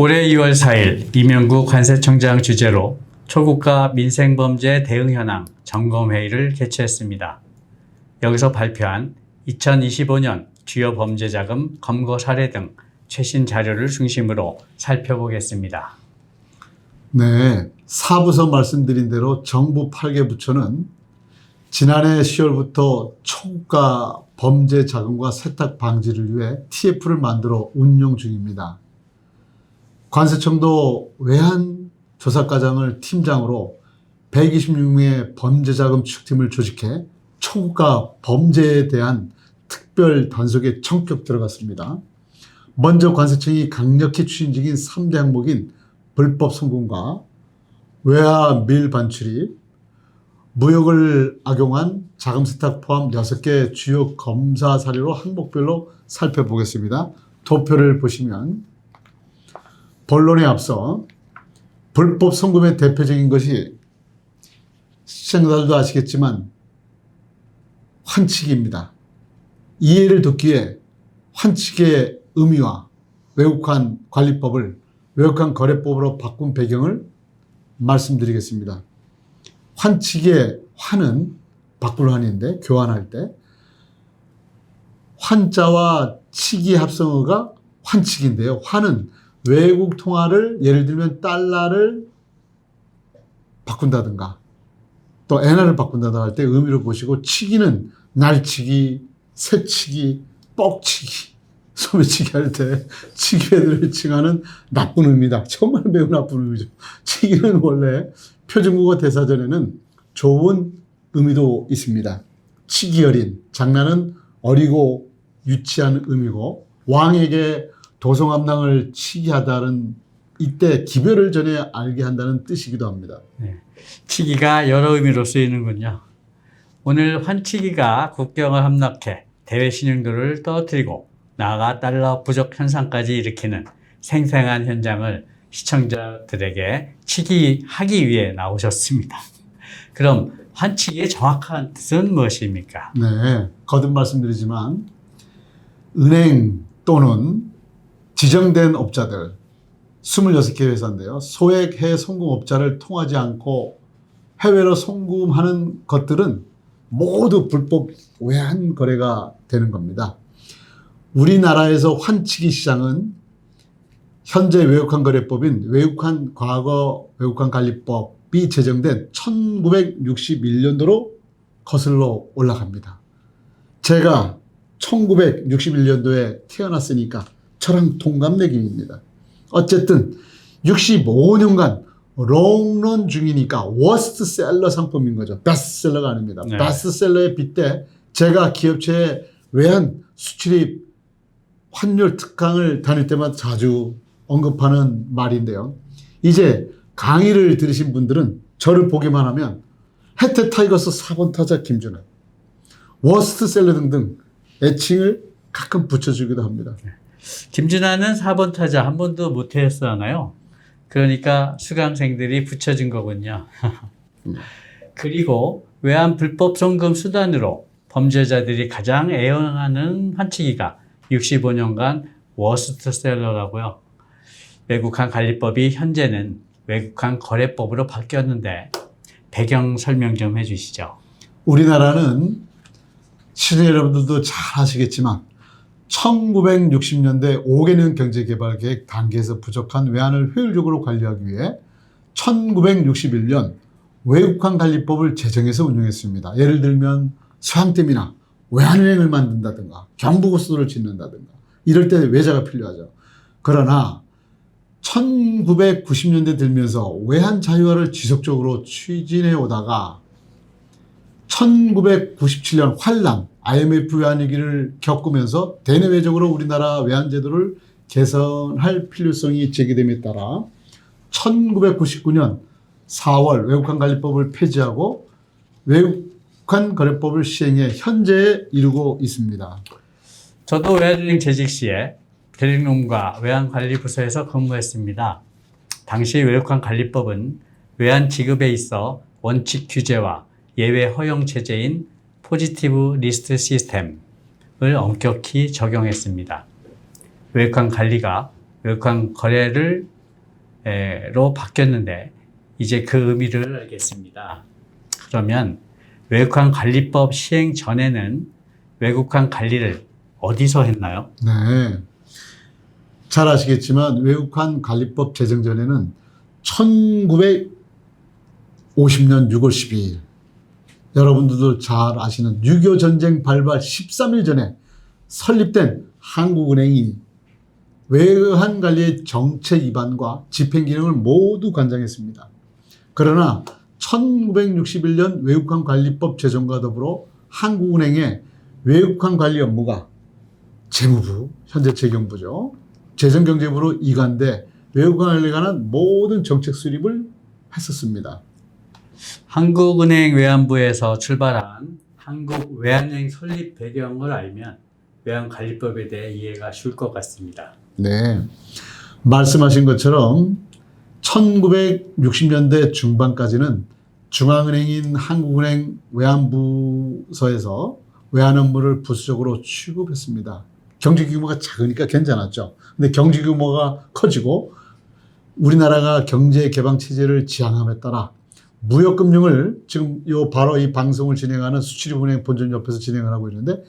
올해 2월 4일 이명국 관세청장 주재로 초국가 민생범죄 대응 현황 점검회의를 개최했습니다. 여기서 발표한 2025년 주요 범죄자금 검거 사례 등 최신 자료를 중심으로 살펴보겠습니다. 네, 사부서 말씀드린 대로 정부 8개 부처는 지난해 10월부터 초국가 범죄 자금과 세탁 방지를 위해 TF를 만들어 운용 중입니다. 관세청도 외환 조사과장을 팀장으로 126명의 범죄자금 추적팀을 조직해 초국가 범죄에 대한 특별 단속에 전격 들어갔습니다. 먼저 관세청이 강력히 추진 중인 3대 항목인 불법 송금과 외화 밀 반출입, 무역을 악용한 자금 세탁 포함 6개 주요 검사 사례로 항목별로 살펴보겠습니다. 도표를 보시면 본론에 앞서 불법 송금의 대표적인 것이 시청자들도 아시겠지만 환치기입니다. 이해를 돕기 위해 환치기의 의미와 외국환 관리법을 외국환 거래법으로 바꾼 배경을 말씀드리겠습니다. 환치기의 환은 바꿀환인데 교환할 때 환자와 치기 합성어가 환치기인데요. 환은 외국 통화를 예를 들면 달러를 바꾼다든가 또 엔화를 바꾼다든가 할 때 의미를 보시고 치기는 날치기, 새치기, 뻑치기, 소매치기 할 때 치기회들을 칭하는 나쁜 의미다. 정말 매우 나쁜 의미죠. 치기는 원래 표준국어 대사전에는 좋은 의미도 있습니다. 치기 어린, 장난은 어리고 유치한 의미고 왕에게 도성함낭을 치기 하다는 이때 기별을 전해 알게 한다는 뜻이기도 합니다. 네, 치기가 여러 의미로 쓰이는군요. 오늘 환치기가 국경을 함락해 대외 신용도를 떨어뜨리고 나아가 달러 부족 현상까지 일으키는 생생한 현장을 시청자들에게 치기하기 위해 나오셨습니다. 그럼 환치기의 정확한 뜻은 무엇입니까? 네, 거듭 말씀드리지만 은행 또는 지정된 업자들 26개 회사인데요. 소액 해외 송금업자를 통하지 않고 해외로 송금하는 것들은 모두 불법 외환 거래가 되는 겁니다. 우리나라에서 환치기 시장은 현재 외국환 거래법인 외국환 과거 외국환 관리법이 제정된 1961년도로 거슬러 올라갑니다. 제가 1961년도에 태어났으니까 저랑 동갑내기입니다. 어쨌든 65년간 롱런 중이니까 워스트셀러 상품인 거죠. 베스트셀러가 아닙니다. 네. 베스트셀러에 빗대 제가 기업체의 외환 수출입 환율 특강을 다닐 때마다 자주 언급하는 말인데요. 이제 강의를 들으신 분들은 저를 보기만 하면 혜태 타이거스 4번 타자 김준환, 워스트셀러 등등 애칭을 가끔 붙여주기도 합니다. 김준환은 4번 타자 한 번도 못 했었나요? 그러니까 수강생들이 붙여준 거군요. 그리고 외환 불법 송금 수단으로 범죄자들이 가장 애용하는 환치기가 65년간 워스트셀러라고요. 외국환 관리법이 현재는 외국환 거래법으로 바뀌었는데 배경 설명 좀 해주시죠. 우리나라는 시청자 여러분들도 잘 아시겠지만 1960년대 5개년 경제개발계획 단계에서 부족한 외환을 효율적으로 관리하기 위해 1961년 외국환 관리법을 제정해서 운영했습니다. 예를 들면 서양댐이나 외환은행을 만든다든가 경부고속도로를 짓는다든가 이럴 때 외자가 필요하죠. 그러나 1990년대 들면서 외환 자유화를 지속적으로 추진해 오다가 1997년 환란, IMF 외환위기를 겪으면서 대내외적으로 우리나라 외환제도를 개선할 필요성이 제기됨에 따라 1999년 4월 외국환 관리법을 폐지하고 외국환 거래법을 시행해 현재에 이르고 있습니다. 저도 외환은행 재직 시에 대리놈과 외환관리부서에서 근무했습니다. 당시 외국환 관리법은 외환 지급에 있어 원칙 규제와 예외 허용 체제인 포지티브 리스트 시스템을 엄격히 적용했습니다. 외국환 관리가 외국환 거래를 로 바뀌었는데 이제 그 의미를 알겠습니다. 그러면 외국환 관리법 시행 전에는 외국환 관리를 어디서 했나요? 네. 잘 아시겠지만 외국환 관리법 제정 전에는 1950년 6월 12일 여러분들도 잘 아시는 6.25 전쟁 발발 13일 전에 설립된 한국은행이 외환 관리의 정책 위반과 집행 기능을 모두 관장했습니다. 그러나 1961년 외국환 관리법 제정과 더불어 한국은행의 외국환 관리 업무가 재무부, 현재 재경부죠. 재정경제부로 이관돼 외국환 관리에 관한 모든 정책 수립을 했었습니다. 한국은행 외환부에서 출발한 한국외환은행 설립 배경을 알면 외환관리법에 대해 이해가 쉬울 것 같습니다. 네. 말씀하신 것처럼 1960년대 중반까지는 중앙은행인 한국은행 외환부서에서 외환 업무를 부수적으로 취급했습니다. 경제 규모가 작으니까 괜찮았죠. 근데 경제 규모가 커지고 우리나라가 경제 개방 체제를 지향함에 따라 무역금융을 지금 바로 이 방송을 진행하는 수출입은행 본점 옆에서 진행을 하고 있는데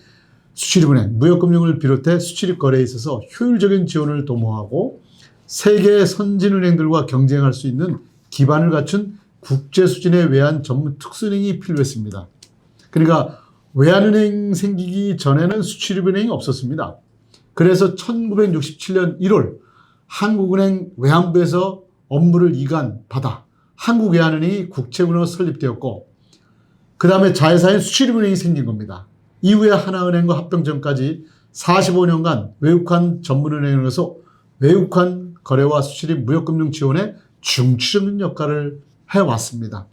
수출입은행, 무역금융을 비롯해 수출입 거래에 있어서 효율적인 지원을 도모하고 세계 선진은행들과 경쟁할 수 있는 기반을 갖춘 국제 수준의 외환 전문 특수은행이 필요했습니다. 그러니까 외환은행 생기기 전에는 수출입은행이 없었습니다. 그래서 1967년 1월 한국은행 외환부에서 업무를 이관받아 한국외환은행이 국채은행으로 설립되었고 그 다음에 자회사인 수출입은행이 생긴 겁니다. 이후에 하나은행과 합병 전까지 45년간 외국환 전문은행으로서 외국환 거래와 수출입 무역금융 지원에 중추적인 역할을 해왔습니다.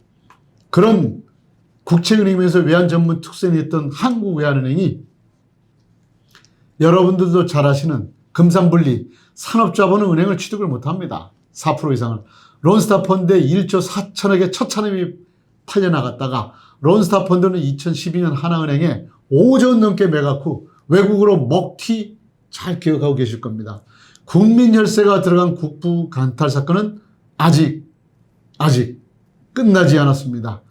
그런 국채은행에서 외환 전문 특수은행이었던 한국외환은행이 여러분들도 잘 아시는 금산분리 산업자본은 은행을 취득을 못합니다. 4% 이상을. 론스타 펀드에 1조 4천억의 첫 차림이 팔려나갔다가 론스타 펀드는 2012년 하나은행에 5조 원 넘게 매각 후 외국으로 먹튀 잘 기억하고 계실 겁니다. 국민 혈세가 들어간 국부 강탈 사건은 아직 끝나지 않았습니다.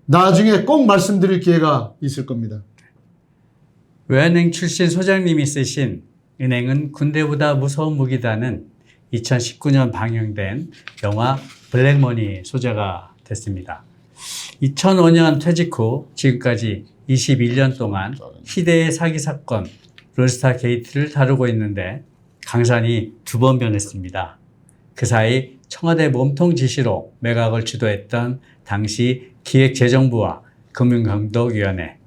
나중에 꼭 말씀드릴 기회가 있을 겁니다. 외환은행 출신 소장님이 쓰신 은행은 군대보다 무서운 무기다는 2019년 방영된 영화 블랙머니 소재가 됐습니다. 2005년 퇴직 후 지금까지 21년 동안 희대의 사기 사건 론스타 게이트를 다루고 있는데 강산이 2번 변했습니다. 그 사이 청와대 몸통 지시로 매각을 주도했던 당시 기획재정부와 금융감독위원회,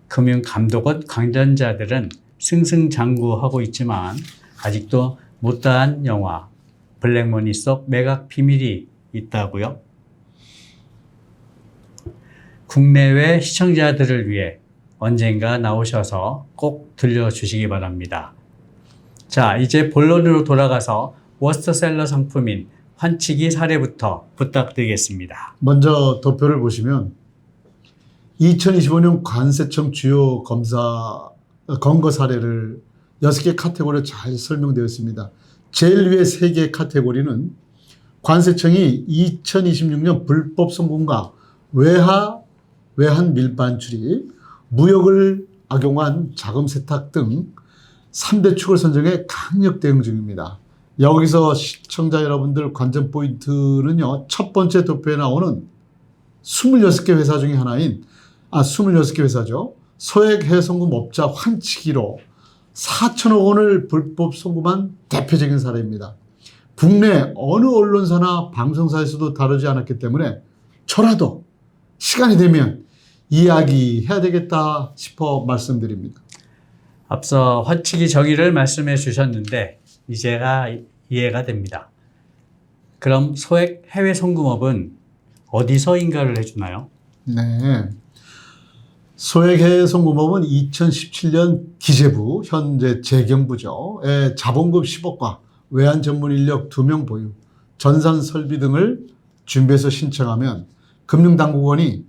금융감독원 관련자들은 승승장구하고 있지만 아직도 못다한 영화 블랙머니 속 매각 비밀이 있다고요? 국내외 시청자들을 위해 언젠가 나오셔서 꼭 들려주시기 바랍니다. 자, 이제 본론으로 돌아가서 워스트셀러 상품인 환치기 사례부터 부탁드리겠습니다. 먼저 도표를 보시면 2025년 관세청 주요 검거 사례를 6개 카테고리로 잘 설명되어 있습니다. 제일 위에 3개 카테고리는 관세청이 2026년 불법 송금과 외환 밀반 출입, 무역을 악용한 자금 세탁 등 3대 축을 선정해 강력 대응 중입니다. 여기서 시청자 여러분들 관전 포인트는요. 첫 번째 도표에 나오는 26개 회사 중에 하나인 26개 회사죠. 소액 해송금 업자 환치기로 4천억 원을 불법 송금한 대표적인 사례입니다. 국내 어느 언론사나 방송사에서도 다루지 않았기 때문에 저라도 시간이 되면 이야기해야 되겠다 싶어 말씀드립니다. 앞서 환치기 정의를 말씀해 주셨는데 이제가 이해가 됩니다. 그럼 소액 해외 송금업은 어디서 인가를 해주나요? 네. 소액 해외 송금업은 2017년 기재부, 현재 재경부죠. 자본금 10억과 외환 전문 인력 2명 보유, 전산 설비 등을 준비해서 신청하면 금감원이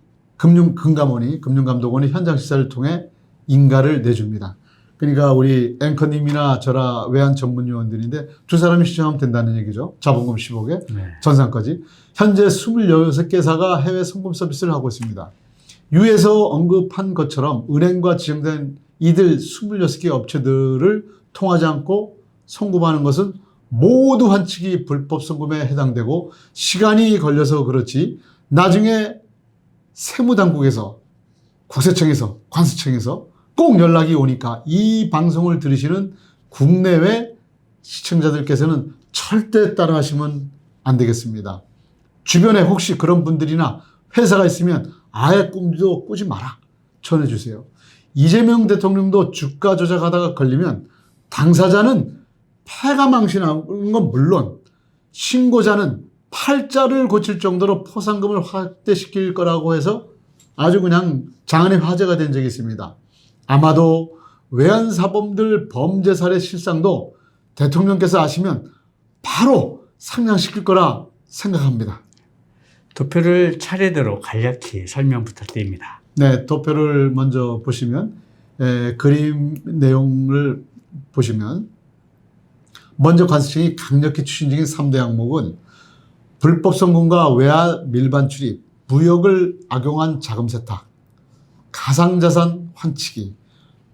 현장 시사를 통해 인가를 내줍니다. 그러니까 우리 앵커님이나 저라 외환 전문 요원들인데 두 사람이 시청하면 된다는 얘기죠. 자본금 10억에 네. 전산까지. 현재 26개사가 해외 송금 서비스를 하고 있습니다. 위에서 언급한 것처럼 은행과 지정된 이들 26개 업체들을 통하지 않고 송금하는 것은 모두 환치기 불법 송금에 해당되고 시간이 걸려서 그렇지 나중에 세무당국에서 국세청에서 관세청에서 꼭 연락이 오니까 이 방송을 들으시는 국내외 시청자들께서는 절대 따라하시면 안 되겠습니다. 주변에 혹시 그런 분들이나 회사가 있으면 아예 꿈도 꾸지 마라 전해주세요. 이재명 대통령도 주가 조작하다가 걸리면 당사자는 폐가 망신하는 건 물론 신고자는 팔자를 고칠 정도로 포상금을 확대시킬 거라고 해서 아주 그냥 장안의 화제가 된 적이 있습니다. 아마도 외환사범들 범죄 사례 실상도 대통령께서 아시면 바로 상향시킬 거라 생각합니다. 도표를 차례대로 간략히 설명 부탁드립니다. 네, 도표를 먼저 보시면 그림 내용을 보시면 먼저 관세청이 강력히 추진 중인 3대 항목은 불법 송금과 외화 밀반 출입, 무역을 악용한 자금 세탁, 가상자산 환치기,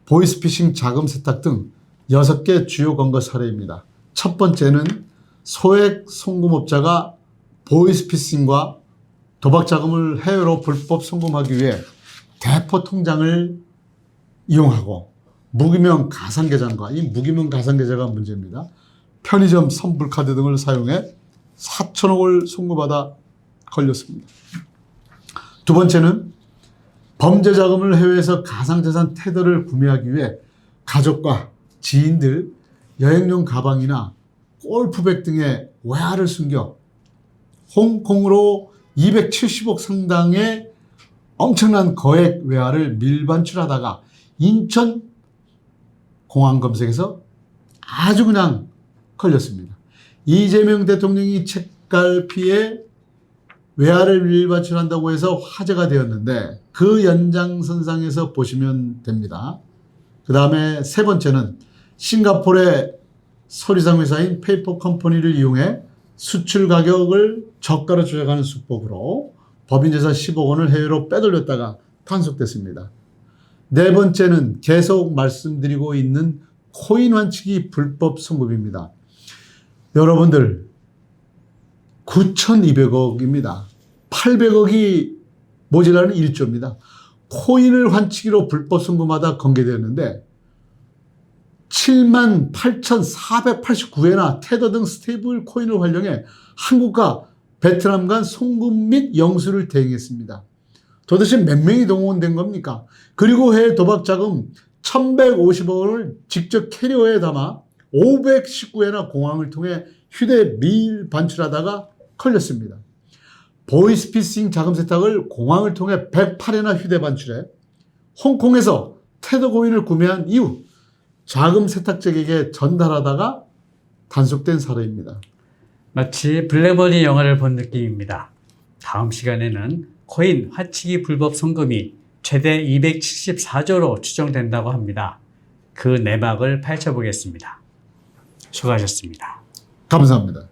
보이스피싱 자금 세탁 등 6개 주요 검거 사례입니다. 첫 번째는 소액 송금업자가 보이스피싱과 도박 자금을 해외로 불법 송금하기 위해 대포 통장을 이용하고 무기명 가상계좌과 이 무기명 가상계좌가 문제입니다. 편의점 선불카드 등을 사용해 4천억을 송금하다 걸렸습니다. 두 번째는 범죄 자금을 해외에서 가상자산 테더를 구매하기 위해 가족과 지인들 여행용 가방이나 골프백 등에 외화를 숨겨 홍콩으로 270억 상당의 엄청난 거액 외화를 밀반출하다가 인천 공항 검색에서 아주 그냥 걸렸습니다. 이재명 대통령이 책갈피에 외화를 밀반출한다고 해서 화제가 되었는데 그 연장선상에서 보시면 됩니다. 그 다음에 세 번째는 싱가포르의 서류상 회사인 페이퍼 컴퍼니를 이용해 수출 가격을 저가로 조작하는 수법으로 법인재산 10억 원을 해외로 빼돌렸다가 단속됐습니다. 네 번째는 계속 말씀드리고 있는 코인 환치기 불법 송금입니다. 여러분들 9,200억입니다. 800억이 모자라는 1조입니다. 코인을 환치기로 불법 송금하다 공개되었는데 78,489회나 테더 등 스테이블 코인을 활용해 한국과 베트남 간 송금 및 영수를 대행했습니다. 도대체 몇 명이 동원된 겁니까? 그리고 해외 도박 자금 1,150억 원을 직접 캐리어에 담아 519회나 공항을 통해 휴대 미일 반출하다가 걸렸습니다. 보이스피싱 자금 세탁을 공항을 통해 108회나 휴대 반출해 홍콩에서 테더 코인을 구매한 이후 자금 세탁자에게 전달하다가 단속된 사례입니다. 마치 블랙버리 영화를 본 느낌입니다. 다음 시간에는 코인 환치기 불법 송금이 최대 274조로 추정된다고 합니다. 그 내막을 파헤쳐보겠습니다. 수고하셨습니다. 감사합니다.